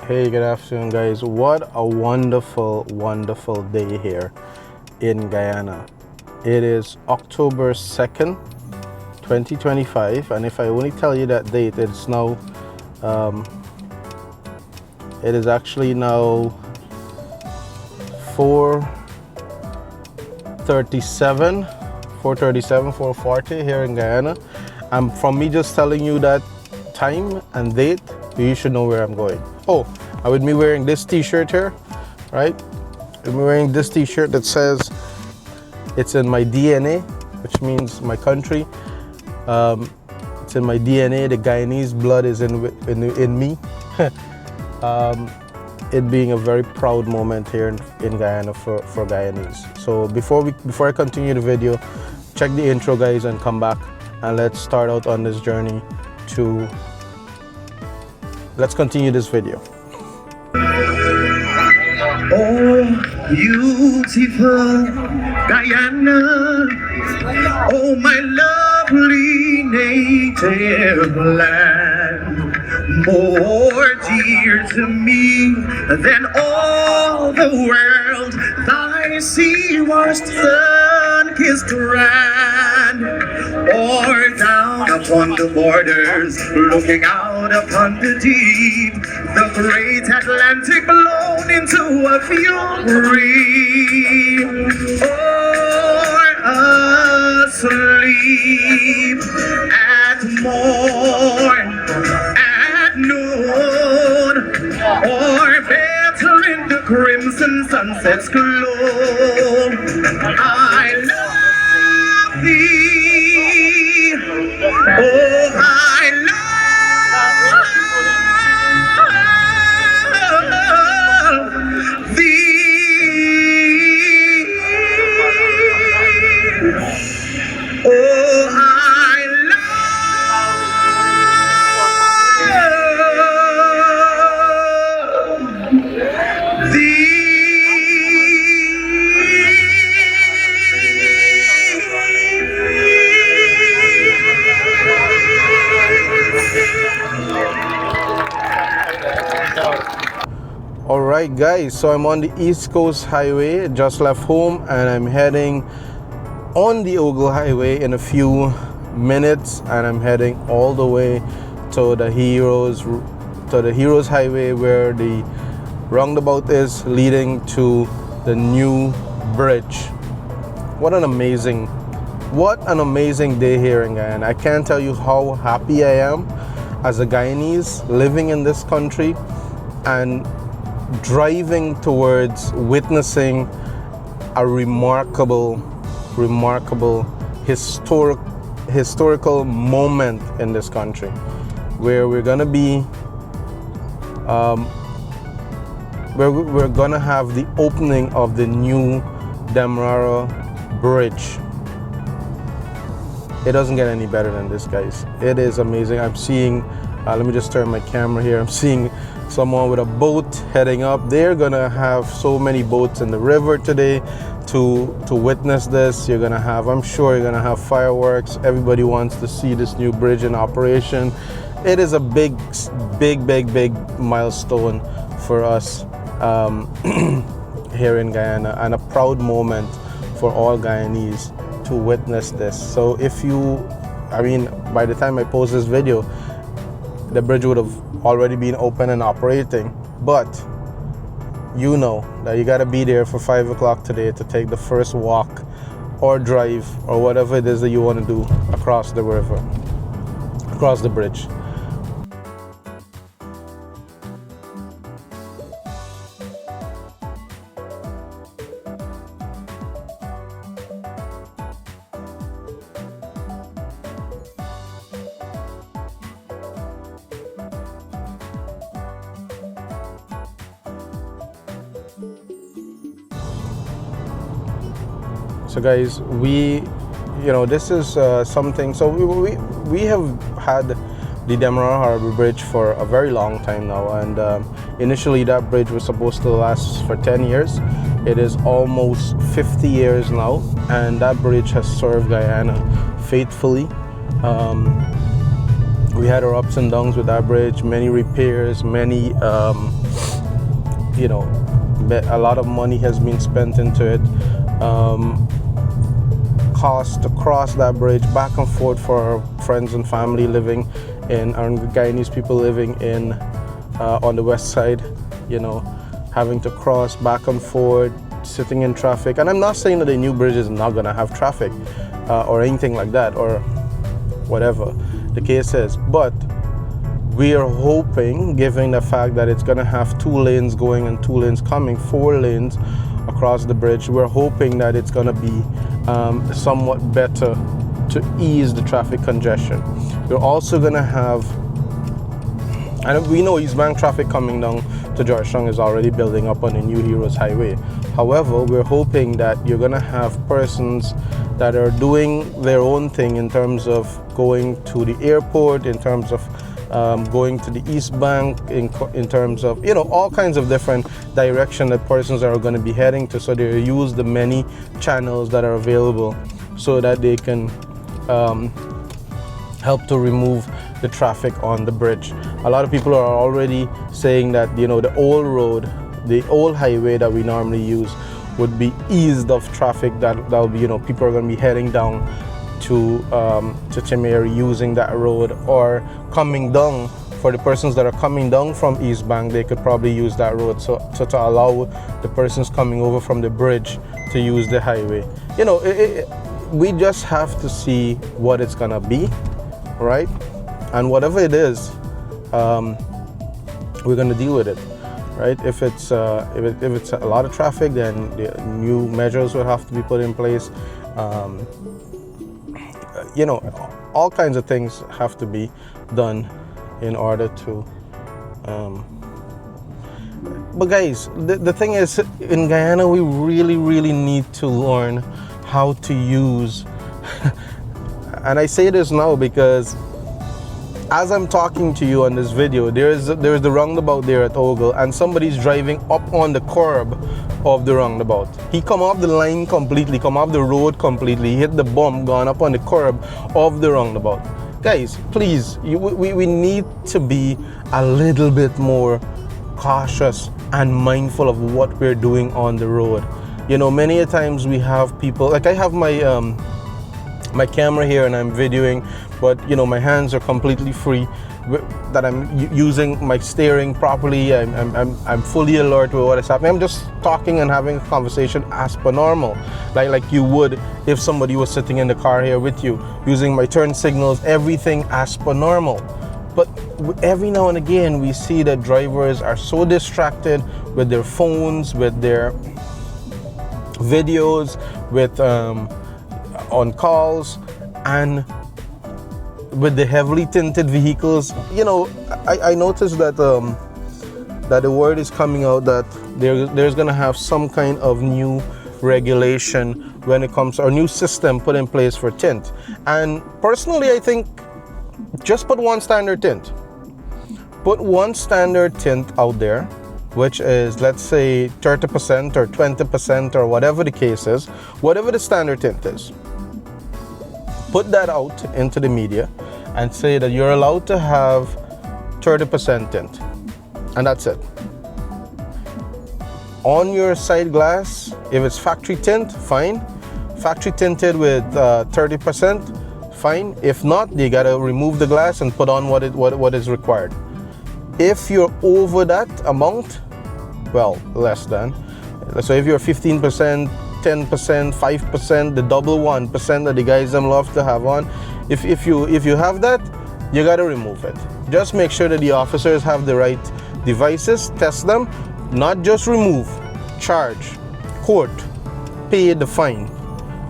Hey, good afternoon, guys. What a wonderful, wonderful day here in Guyana. It is October 2nd, 2025, and if I only tell you that date, it's now, it is actually now 4:37, 4:40 here in Guyana. And from me just telling you that time and date, you should know where I'm going. Oh, I would be wearing this t-shirt here, right? I'm wearing this t-shirt that says it's in my DNA, which means my country. It's in my DNA. The Guyanese blood is in me. It being a very proud moment here in Guyana for Guyanese. So before I continue the video, check the intro, guys, and come back and let's start out on this journey to. Let's continue this video. Oh, beautiful Guyana, oh my lovely native land, more dear to me than all the world, thy sea-washed sun-kissed strand, or down upon the borders, looking out upon the deep, the great Atlantic blown into a fury, or asleep at morn, at noon, or better in the crimson sunset's glow. I love thee, oh I love thee, oh I love thee. Alright, guys, so I'm on the East Coast Highway, just left home, and I'm heading on the Ogle Highway in a few minutes, and I'm heading all the way to the Heroes Highway, where the roundabout is leading to the new bridge. What an amazing day here in Guyana. I can't tell you how happy I am as a Guyanese living in this country and driving towards witnessing a remarkable historical moment in this country, where we're gonna be we're gonna have the opening of the new Demerara Bridge. It doesn't get any better than this, guys. It is amazing. I'm seeing let me just turn my camera here. I'm seeing someone with a boat heading up. They're gonna have so many boats in the river today to witness this. I'm sure you're gonna have fireworks. Everybody wants to see this new bridge in operation. It is a big milestone for us here in Guyana, and a proud moment for all Guyanese to witness this. So by the time I post this video, the bridge would have already been open and operating, but you know that you got to be there for 5 o'clock today to take the first walk or drive or whatever it is that you want to do across the river, across the bridge. So guys, this is something. So we have had the Demerara Harbour Bridge for a very long time now, and initially that bridge was supposed to last for 10 years. It is almost 50 years now, and that bridge has served Guyana faithfully. we had our ups and downs with that bridge, many repairs, many you know, a lot of money has been spent into it. Cost to cross that bridge back and forth for our friends and family living in, our Guyanese people living in on the west side, you know, having to cross back and forth, sitting in traffic. And I'm not saying that the new bridge is not gonna have traffic or anything like that, or whatever the case is, but we are hoping, given the fact that it's gonna have 2 lanes going and 2 lanes coming, 4 lanes across the bridge, we're hoping that it's gonna be somewhat better to ease the traffic congestion. We're also gonna have, and we know East Bank traffic coming down to Georgetown is already building up on the New Heroes Highway. However, we're hoping that you're gonna have persons that are doing their own thing in terms of going to the airport, in terms of going to the East Bank, in terms of, you know, all kinds of different direction that persons are going to be heading to. So they use the many channels that are available so that they can help to remove the traffic on the bridge. A lot of people are already saying that, you know, the old road, the old highway that we normally use would be eased of traffic. That'll be, you know, people are going to be heading down to Chimeri using that road, or coming down. For the persons that are coming down from East Bank, they could probably use that road, so to allow the persons coming over from the bridge to use the highway. You know, we just have to see what it's gonna be, right? And whatever it is, we're gonna deal with it, right? If it's if it's a lot of traffic, then the new measures will have to be put in place. You know, all kinds of things have to be done in order to but guys, the thing is, in Guyana we really need to learn how to use and I say this now because as I'm talking to you on this video, there's the roundabout there at Ogle, and somebody's driving up on the curb of the roundabout. He come off the line completely, come off the road completely, hit the bump, gone up on the curb of the roundabout. Guys, please, we need to be a little bit more cautious and mindful of what we're doing on the road. You know, many a times we have people, like I have my my camera here and I'm videoing, but you know, my hands are completely free, that I'm using my steering properly. I'm fully alert with what is happening. I'm just talking and having a conversation as per normal, like you would if somebody was sitting in the car here with you, using my turn signals, everything as per normal. But every now and again we see that drivers are so distracted with their phones, with their videos, with on calls, and with the heavily tinted vehicles. You know, I noticed that that the word is coming out that there's gonna have some kind of new regulation when it comes, or new system put in place for tint. And personally, I think just put one standard tint. Put one standard tint out there, which is, let's say, 30% or 20% or whatever the case is, whatever the standard tint is. Put that out into the media and say that you're allowed to have 30% tint, and that's it. On your side glass, if it's factory tint, fine. Factory tinted with 30%, fine. If not, you gotta remove the glass and put on what is required. If you're over that amount, well, less than. So if you're 15%, 10%, 5%, the double 1% that the guys them love to have on, if you have that, you got to remove it. Just make sure that the officers have the right devices, test them, not just remove, charge, court, pay the fine.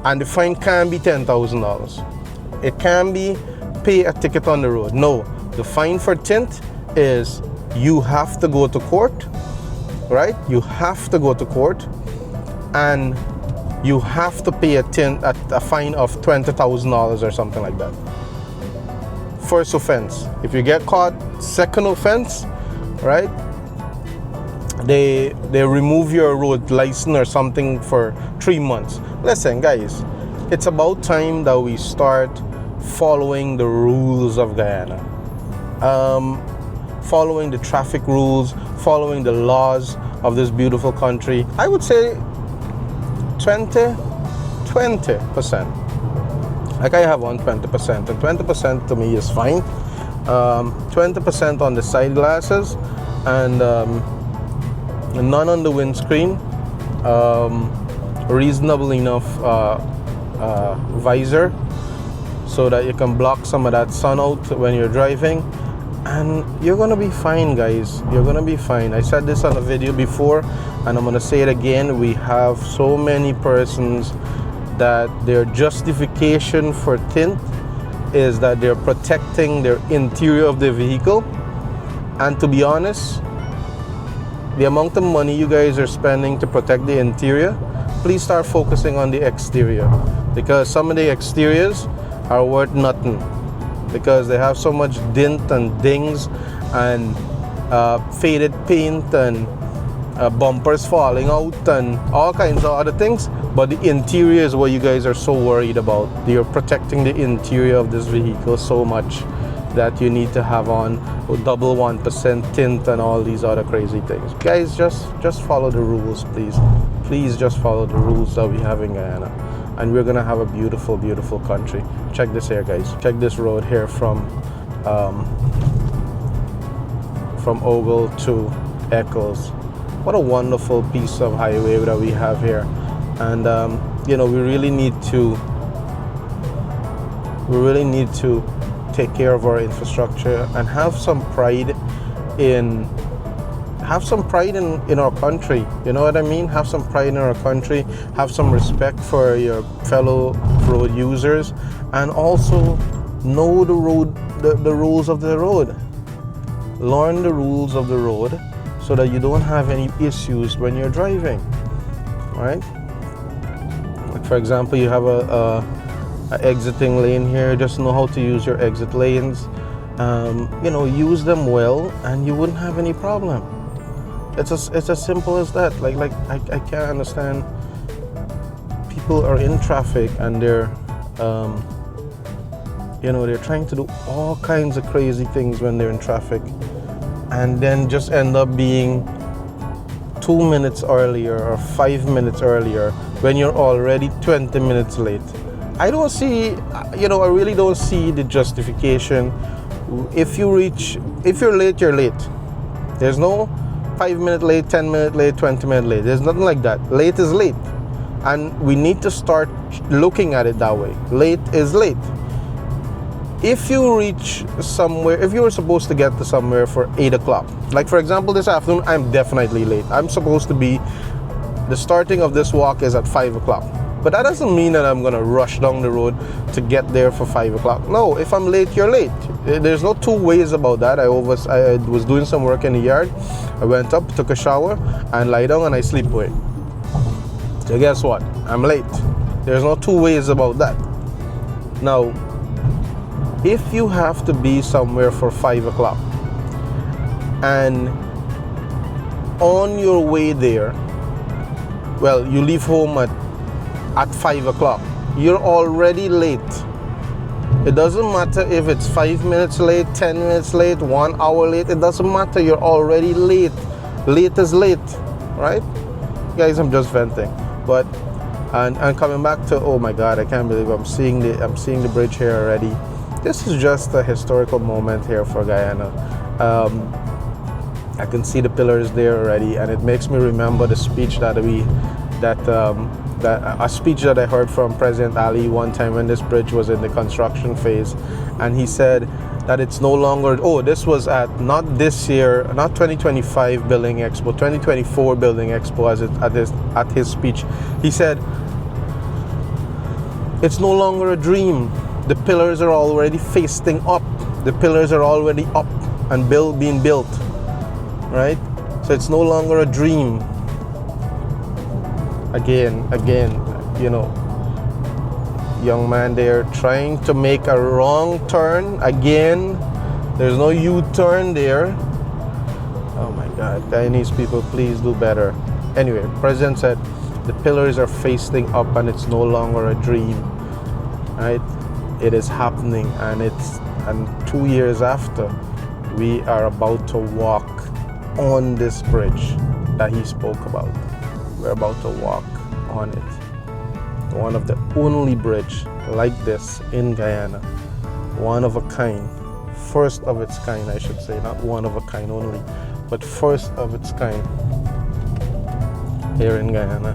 And the fine can be $10,000. It can be pay a ticket on the road. No, the fine for tint is you have to go to court, right? You have to go to court, and you have to pay a fine of $20,000 or something like that. First offense. If you get caught, second offense, right? They remove your road license or something for 3 months. Listen, guys, it's about time that we start following the rules of Guyana. following the traffic rules, following the laws of this beautiful country. I would say 20%. Like I have on 20%, and 20% to me is fine. 20% on the side glasses, and none on the windscreen. Reasonable enough visor so that you can block some of that sun out when you're driving, and you're gonna be fine, guys. You're gonna be fine. I said this on a video before, and I'm gonna say it again. We have so many persons that their justification for tint is that they're protecting their interior of the vehicle, and to be honest, the amount of money you guys are spending to protect the interior, please start focusing on the exterior, because some of the exteriors are worth nothing because they have so much dint and dings and faded paint and bumpers falling out and all kinds of other things. But the interior is what you guys are so worried about. You're protecting the interior of this vehicle so much that you need to have on double 1% tint and all these other crazy things. Guys, just follow the rules, please. Please just follow the rules that we have in Guyana, and we're gonna have a beautiful, beautiful country. Check this here, guys. Check this road here from Ogle to Eccles. What a wonderful piece of highway that we have here. And you know, we really need to take care of our infrastructure and have some pride in our country. You know what I mean? Have some pride in our country, have some respect for your fellow road users, and also know the rules of the road. Learn the rules of the road so that you don't have any issues when you're driving. All right? Like for example, you have a exiting lane here. Just know how to use your exit lanes. You know, use them well, and you wouldn't have any problem. It's as simple as that. Like I can't understand. People are in traffic and they're you know, they're trying to do all kinds of crazy things when they're in traffic, and then just end up being 2 minutes earlier or 5 minutes earlier when you're already 20 minutes late. I don't see, you know, I really don't see the justification. If you're late, you're late. There's no 5 minute late, 10 minute late, 20 minute late. There's nothing like that. Late is late, and we need to start looking at it that way. Late is late. If you reach somewhere, if you were supposed to get to somewhere for 8 o'clock, like for example this afternoon, I'm definitely late. I'm supposed to be, the starting of this walk is at 5 o'clock. But that doesn't mean that I'm gonna rush down the road to get there for 5 o'clock. No, if I'm late, you're late. There's no two ways about that. I was doing some work in the yard. I went up, took a shower, and lie down and I sleep away. So guess what? I'm late. There's no two ways about that. Now, if you have to be somewhere for 5 o'clock and on your way there, well, you leave home at 5 o'clock, you're already late. It doesn't matter if it's 5 minutes late, 10 minutes late, 1 hour late. It doesn't matter. You're already late. Late is late, right? Guys, I'm just venting. But and coming back to, oh my God, I can't believe I'm seeing the bridge here already. This is just a historical moment here for Guyana. I can see the pillars there already, and it makes me remember the speech a speech that I heard from President Ali one time when this bridge was in the construction phase, and he said that it's no longer, this was at not this year, not 2025 Building Expo, 2024 Building Expo, at his speech. He said, it's no longer a dream. The pillars are already facing up. The pillars are already up and being built, right? So it's no longer a dream. Again, you know, young man there trying to make a wrong turn. Again, there's no U-turn there. Oh my God, Guyanese people, please do better. Anyway, President said the pillars are facing up and it's no longer a dream, right? It is happening, and 2 years after, we are about to walk on this bridge that he spoke about. We're about to walk on it. One of the only bridge like this in Guyana. One of a kind. First of its kind, I should say. Not one of a kind only, but first of its kind here in Guyana.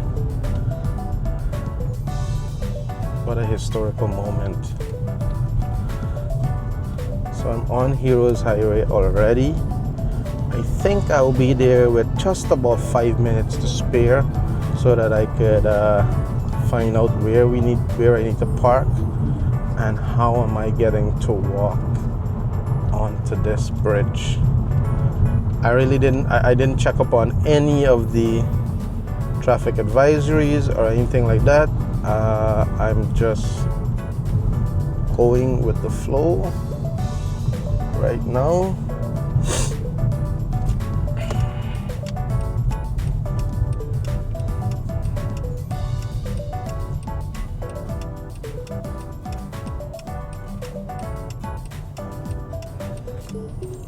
What a historical moment. So I'm on Heroes Highway already. I think I'll be there with just about 5 minutes to spare so that I could find out where I need to park and how am I getting to walk onto this bridge. I really didn't check up on any of the traffic advisories or anything like that. I'm just going with the flow right now.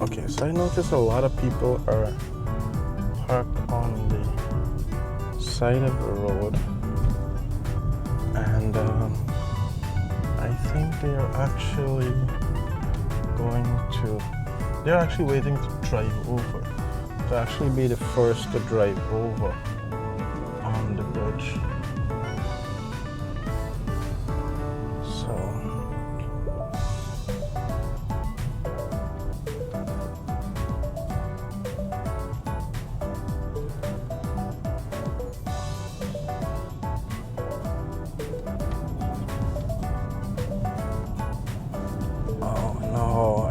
Okay, so I notice a lot of people are parked on the side of the road, and I think they're actually waiting to drive over, to actually be the first to drive over on the bridge.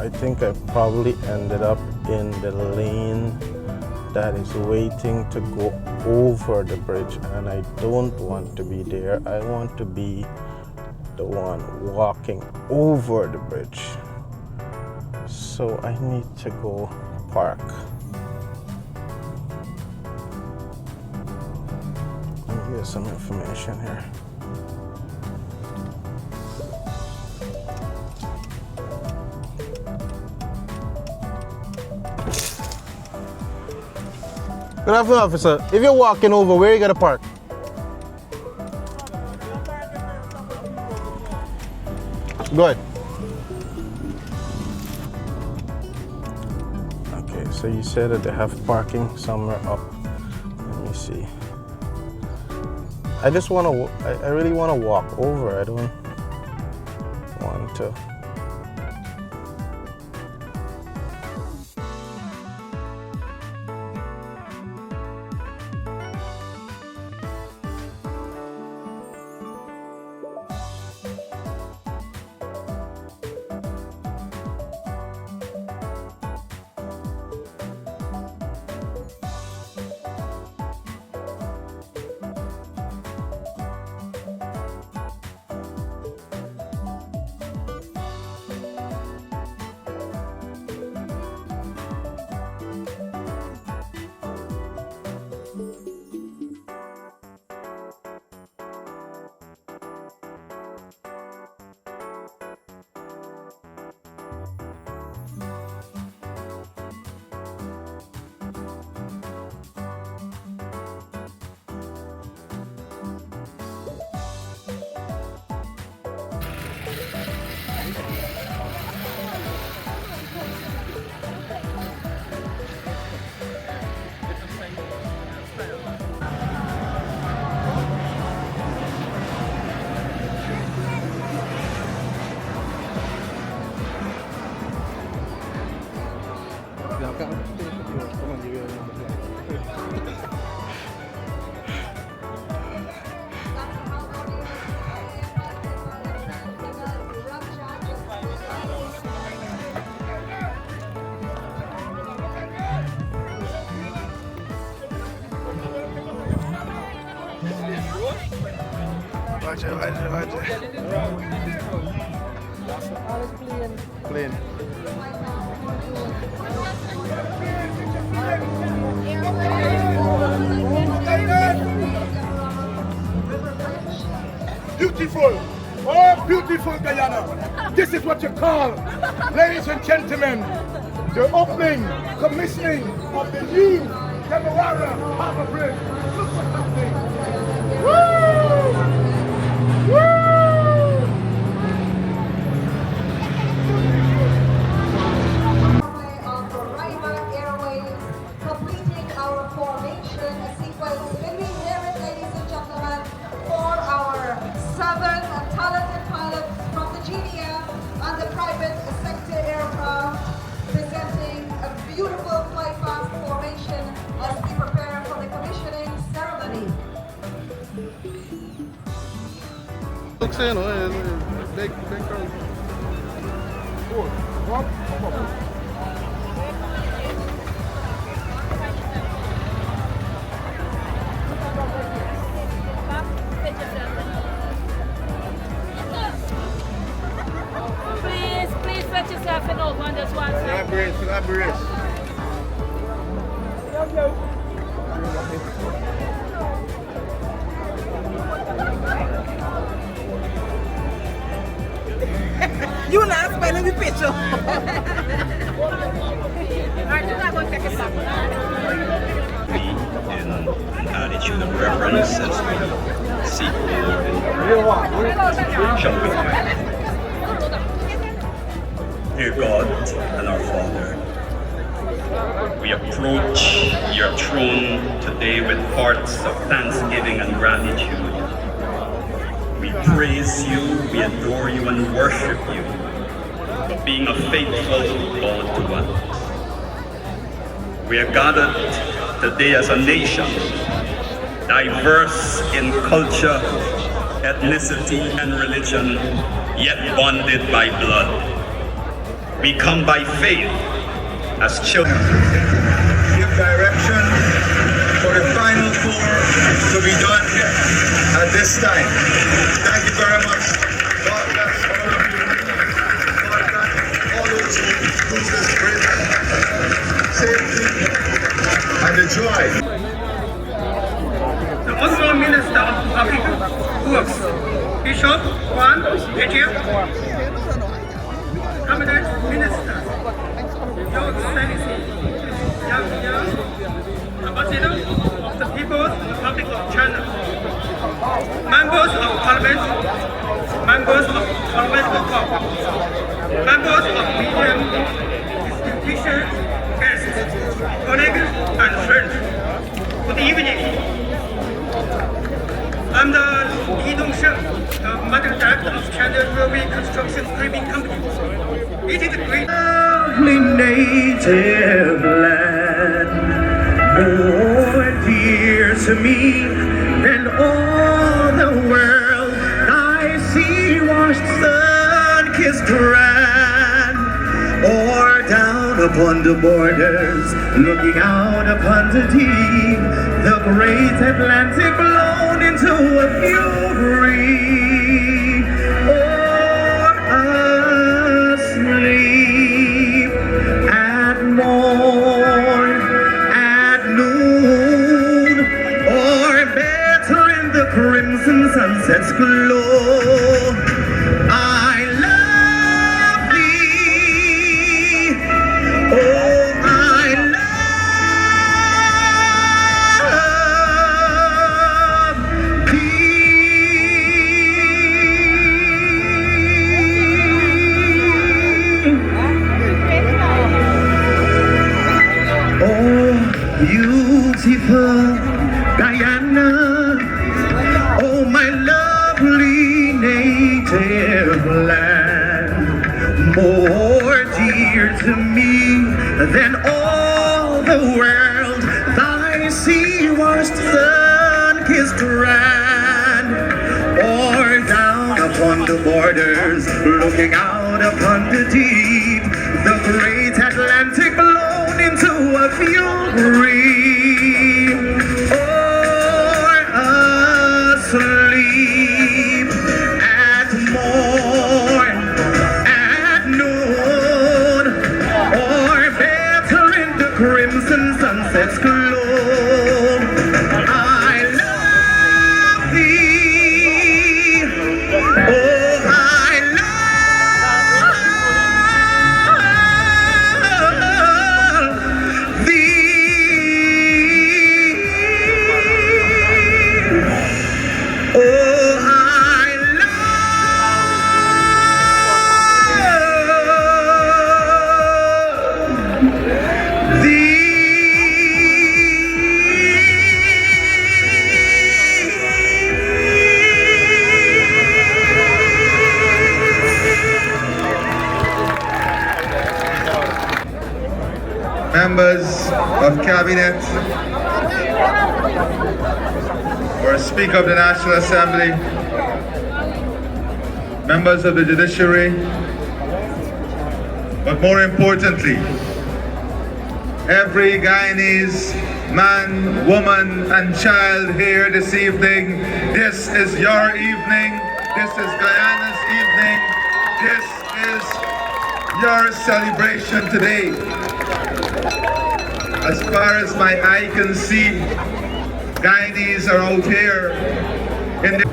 I think I probably ended up in the lane that is waiting to go over the bridge, and I don't want to be there. I want to be the one walking over the bridge. So I need to go park. Let me get some information here. Good afternoon, officer. If you're walking over, where you gonna park? Go ahead. Okay, so you said that they have parking somewhere up. Let me see. I really want to walk over. I don't want to. Plain. Beautiful, oh beautiful Guyana. This is what you call, ladies and gentlemen, the opening, commissioning of the new Demerara Harbour Bridge. Look what's happening. Woo! Completing our formation sequence. When we hear it, ladies and gentlemen, for our 7 talented pilots from the GDM and the private sector aircraft, presenting a beautiful fly-past formation as we prepare for the commissioning ceremony. Looks in, big girl. Please set yourself in over on this one side. Collaborate. You not spelling the picture. Alright, you're not going to take a stop. In an attitude of reverence as we seek shall we pray. Dear God and our Father, we approach your throne today with hearts of thanksgiving and gratitude. We praise you, we adore you and worship you for being a faithful God to us. We are gathered today as a nation, diverse in culture, ethnicity and religion, yet bonded by blood. We come by faith as children. Give direction for the final tour to be done at this time. Thank you very much. God bless all of you. God grant all those who use this bridge safety and the joy. The Honorable Minister of Public Works, Bishop Juan Ejia, Cabinet Ministers, Your Excellency, Ambassador of the People's Republic of China, Members of Parliament, Members of Parliament of God, Members of medium distinguished guests, colleagues and friends. Good evening. I'm the Li Dongsheng, the Managing Director of China Railway Construction Framing Company. It is a great Lovely native land, more dear to me than all the world. I see washed sun-kissed grand, or down upon the borders, looking out upon the deep, the great Atlantic blown into a fury, or asleep at morn, at noon, or better in the crimson sunset's glow. I love thee, oh, I love thee. Oh, beautiful Guyana, oh, my lovely native land, more dear to me than all the world, thy sea-washed sun-kissed strand, or down upon the borders, looking out upon the deep, the great Atlantic blown into a fury, or asleep at morn, at noon, or better in the crimson sunset's glow. I love thee, oh, I love of Cabinet, or Speaker of the National Assembly, members of the judiciary, but more importantly, every Guyanese man, woman, and child here this evening. This is your evening. This is Guyana's evening. This is your celebration today. As far as my eye can see, Guyanese are out here in the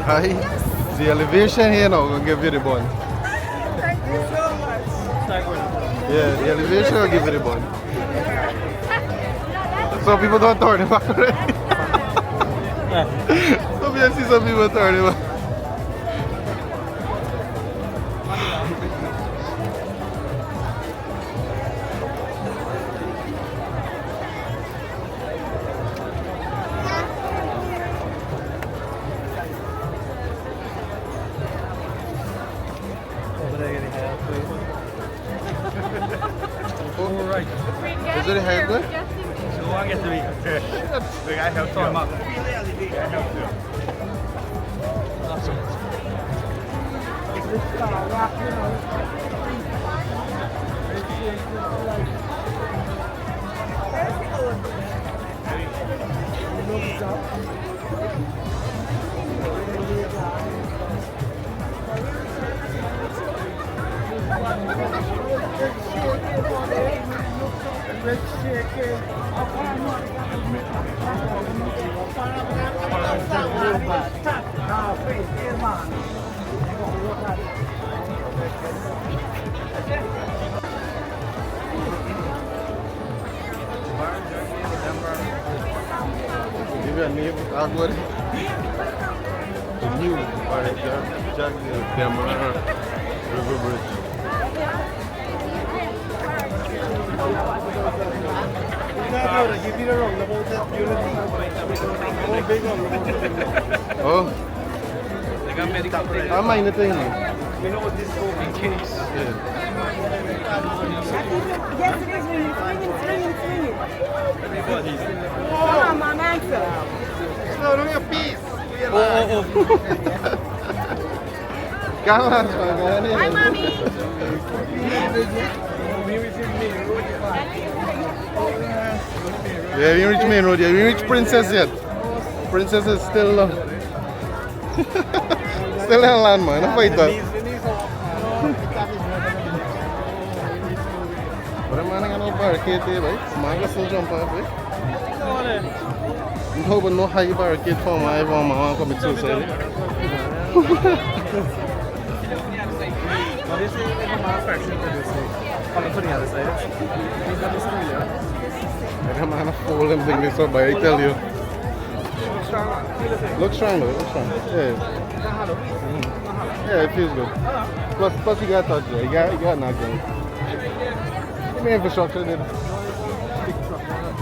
Hi. The elevation here now will give you the bun. Thank you so much. Yeah, the elevation will give you the bun. Some people don't turn it back already. Some people see some people turn it back. Alright. Is it a hair good? So I get to eat a fish. We got to time up. Give you a name, Agua. The new Bharrat Jagdeo Demerara Harbour Bridge. Oh, I mind the thing. You know what this is in case? Yeah. Yes, it is ringing. Everybody's. Come on, man, answer. No, don't get peace. Oh. Hi, mommy. Yeah, we reach main road. Yeah, we reach Princess yet. Princess is still still in land, man. I fight that. But I'm running on a barricade there, right? Man can still jump off, right? No, but no high barricade for my mom. I want to commit suicide. I'm gonna fall and bring this up, but I tell you. Looks strong though, looks strong. Yeah. Yeah, it feels good. Plus you got touch there. You got knocked down. The infrastructure did.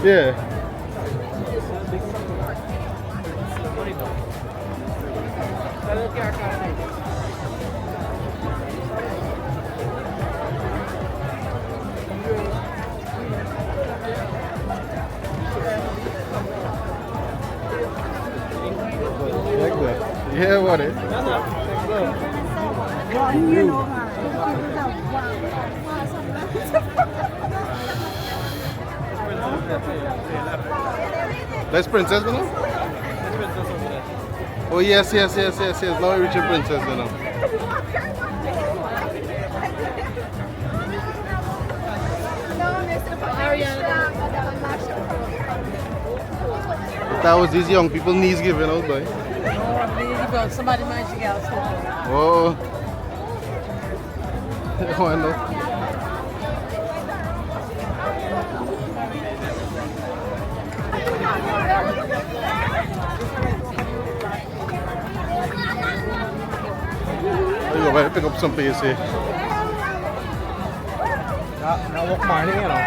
Yeah. Like that. Yeah, what it? That's Princess, you know? Oh yes. Now we're reaching Princess, you know. That was these young people knees giving out, boy. Somebody magic out. Oh. Oh, I know. Oh, you better pick up some pace here. Now walk morning, you know.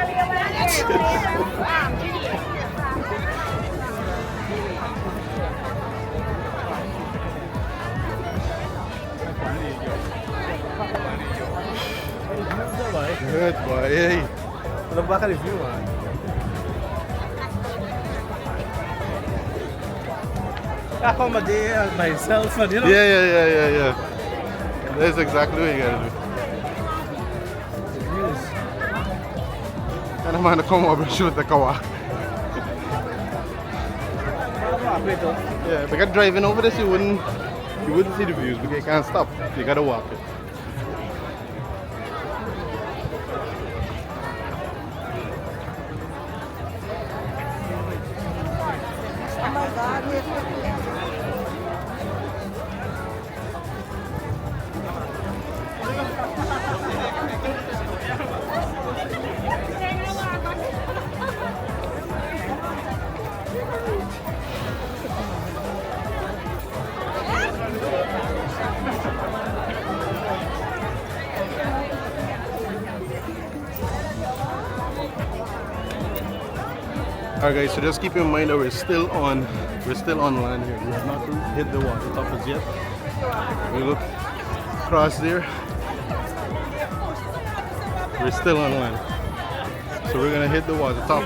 Good boy, hey. Look back at the view, man. I come a day as myself, and you know. Yeah. That's exactly what you gotta do. And I'm gonna come over and shoot the car. Yeah, because driving over this, you wouldn't see the views because you can't stop. You gotta walk it. Alright guys, so just keep in mind that we're still on land here. We have not hit the water top as yet. We look across there. We're still on land. So we're gonna hit the water top.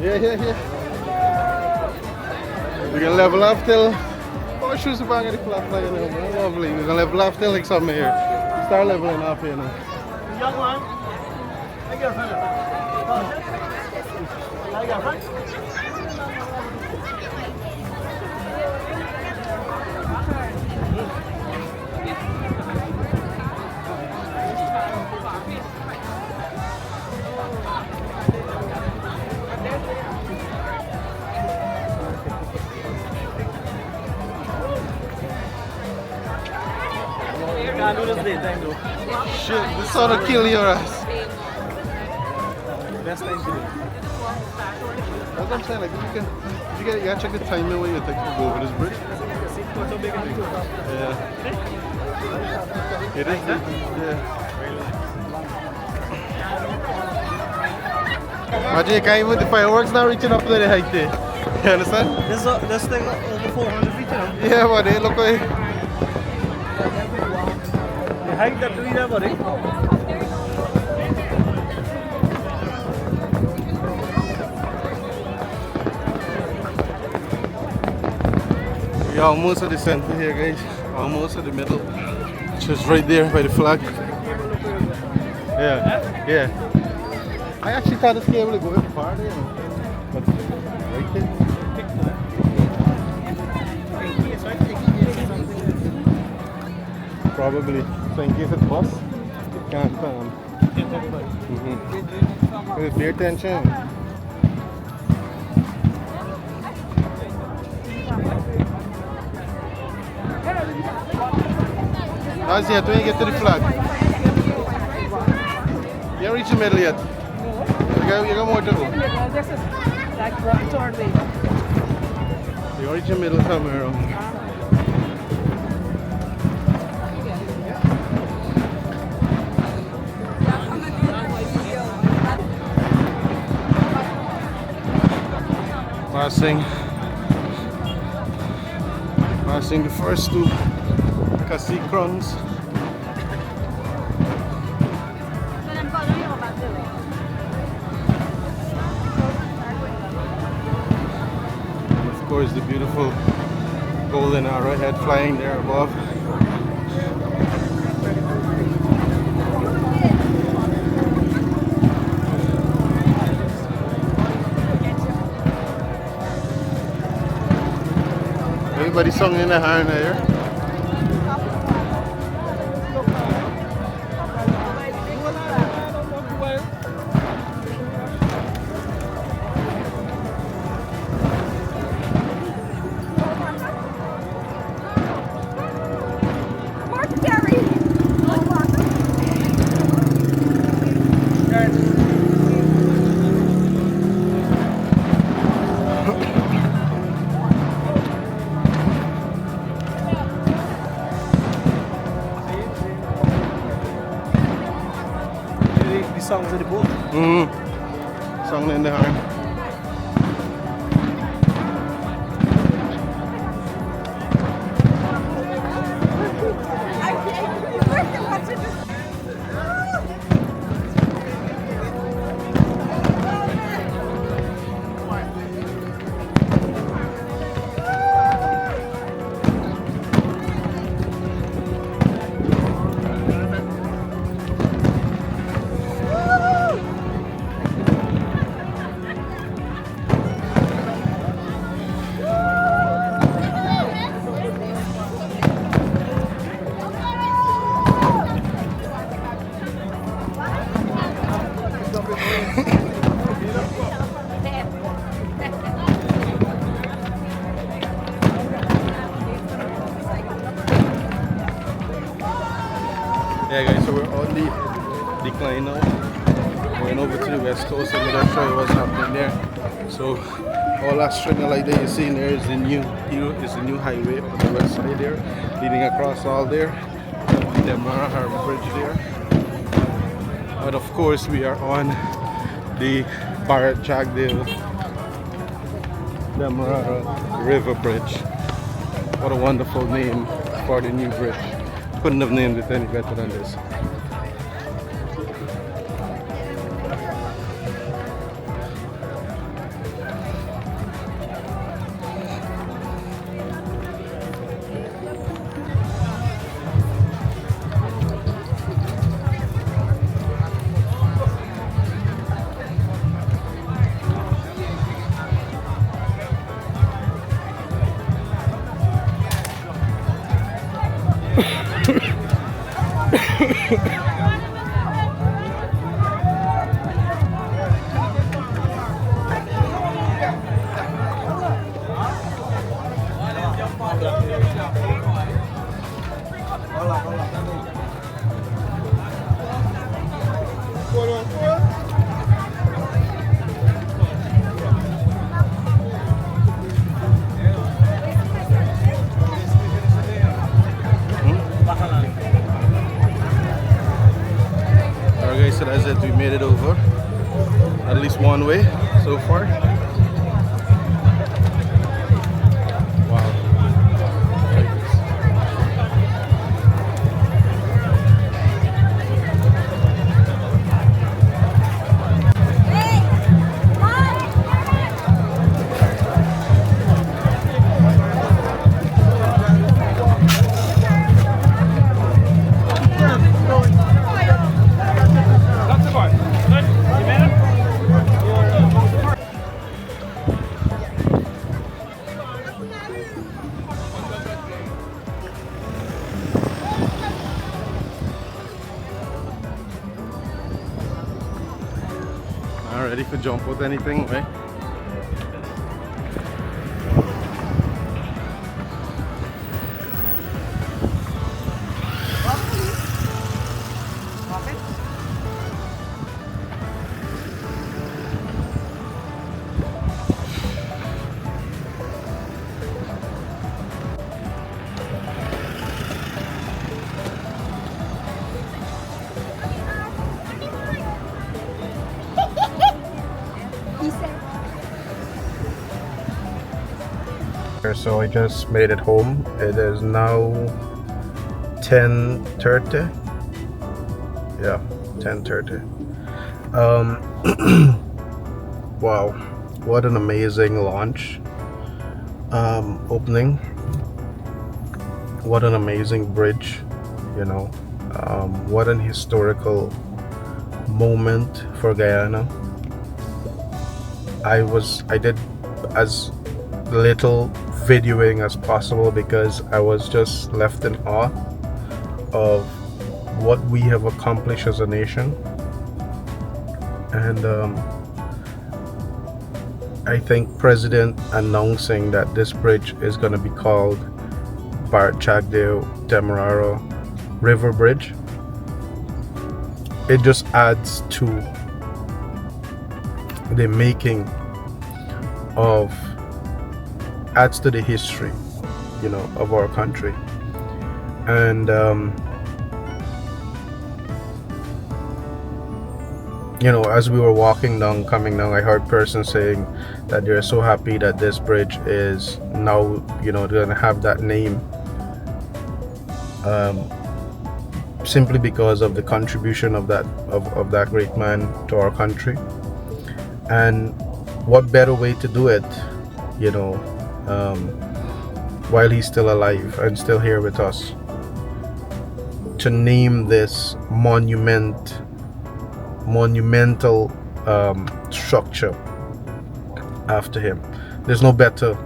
Yeah. We're gonna level up till. Oh, shoes are back at the flat line, you know, man. Lovely. We're gonna level up till like something here. Start leveling up here now. Young one. I got it. Can't do this day, thank you. Shit, this sort of kill your ass. Best time to do it. That's what I'm saying, like you gotta check the timing when you take to go over this bridge. Yeah. It is big, yeah. Imagine you can't even the fireworks now reaching up to the height there. You understand? This thing over 400 feet, you know. Yeah, but they look like The height that we have, buddy. we're almost at the center here, guys. Almost at the middle. Just right there by the flag. Yeah. I actually thought this cable would go in far there, but right there. Probably. So in case it busts, it can't With beer tension. That's yet when you get to the flag. You haven't reached the middle yet. You got more to go. This is like one turn later. You reach the middle somewhere around. Passing the first two Cassie crowns. Of course, the beautiful golden arrowhead flying there above. Everybody sung in the horn there. Songs in the book. Sung in the horn. line now. Going over to the west coast, and I'll show you what's happening there. So all that string of light that you're seeing there is the new highway on the west side there, leading across all there. The Demerara Harbour Bridge there. But of course we are on the Bharrat Jagdeo Demerara River Bridge. What a wonderful name for the new bridge. Couldn't have named it any better than this. Alright guys, so that's it. We made it over. At least one way so far. Wow. Ready for jump with anything, right? So I just made it home. It is now 10:30. Yeah, 10:30. Wow, what an amazing launch opening. What an amazing bridge, you know. What an historical moment for Guyana. I did as little videoing as possible because I was just left in awe of what we have accomplished as a nation. And I think President announcing that this bridge is going to be called Bharrat Jagdeo Demerara River Bridge, it just adds to the making of, adds to the history, you know, of our country. And you know, as we were walking down, coming down, I heard persons saying that they're so happy that this bridge is now, you know, they're gonna have that name simply because of the contribution of that great man to our country. And what better way to do it, you know, while he's still alive and still here with us, to name this monumental structure after him. There's no better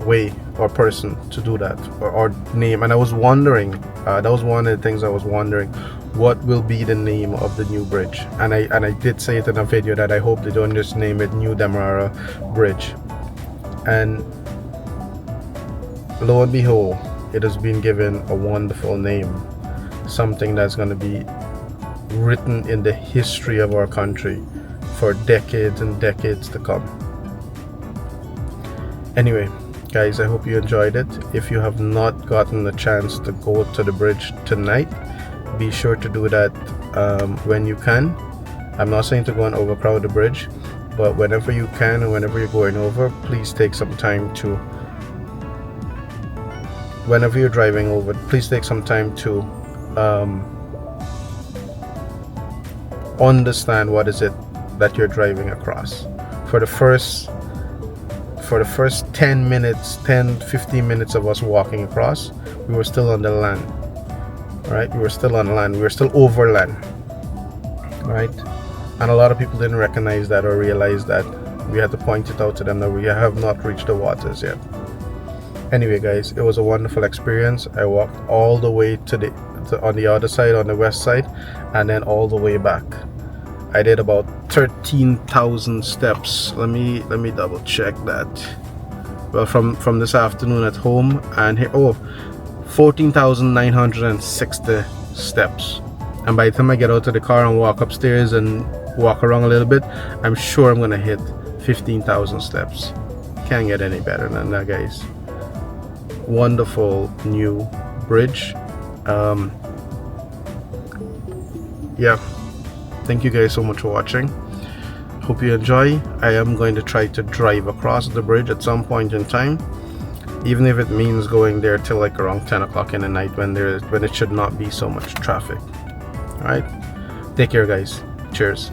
way or person to do that, or name. And I was wondering, that was one of the things I was wondering, what will be the name of the new bridge. And I did say it in a video that I hope they don't just name it New Demerara Bridge. And lo and behold, it has been given a wonderful name, something that's going to be written in the history of our country for decades and decades to come. Anyway, guys, I hope you enjoyed it. If you have not gotten the chance to go to the bridge tonight, be sure to do that when you can. I'm not saying to go and overcrowd the bridge, but whenever you can and whenever you're going over, please take some time to, whenever you're driving over, please take some time to understand what is it that you're driving across. For the first 10 minutes, 10-15 minutes of us walking across, we were still on the land, right? We were still on land, we were still over land, right? And a lot of people didn't recognize that or realize that. We had to point it out to them that we have not reached the waters yet. Anyway, guys, it was a wonderful experience. I walked all the way to on the other side, on the west side, and then all the way back. I did about 13,000 steps. Let me double check that. Well, from this afternoon at home and here, 14,960 steps. And by the time I get out of the car and walk upstairs and walk around a little bit, I'm sure I'm gonna hit 15,000 steps. Can't get any better than that, guys. Wonderful new bridge. Yeah, thank you guys so much for watching. Hope you enjoy. I am going to try to drive across the bridge at some point in time, even if it means going there till like around 10 o'clock in the night when it should not be so much traffic. All right, take care, guys. Cheers.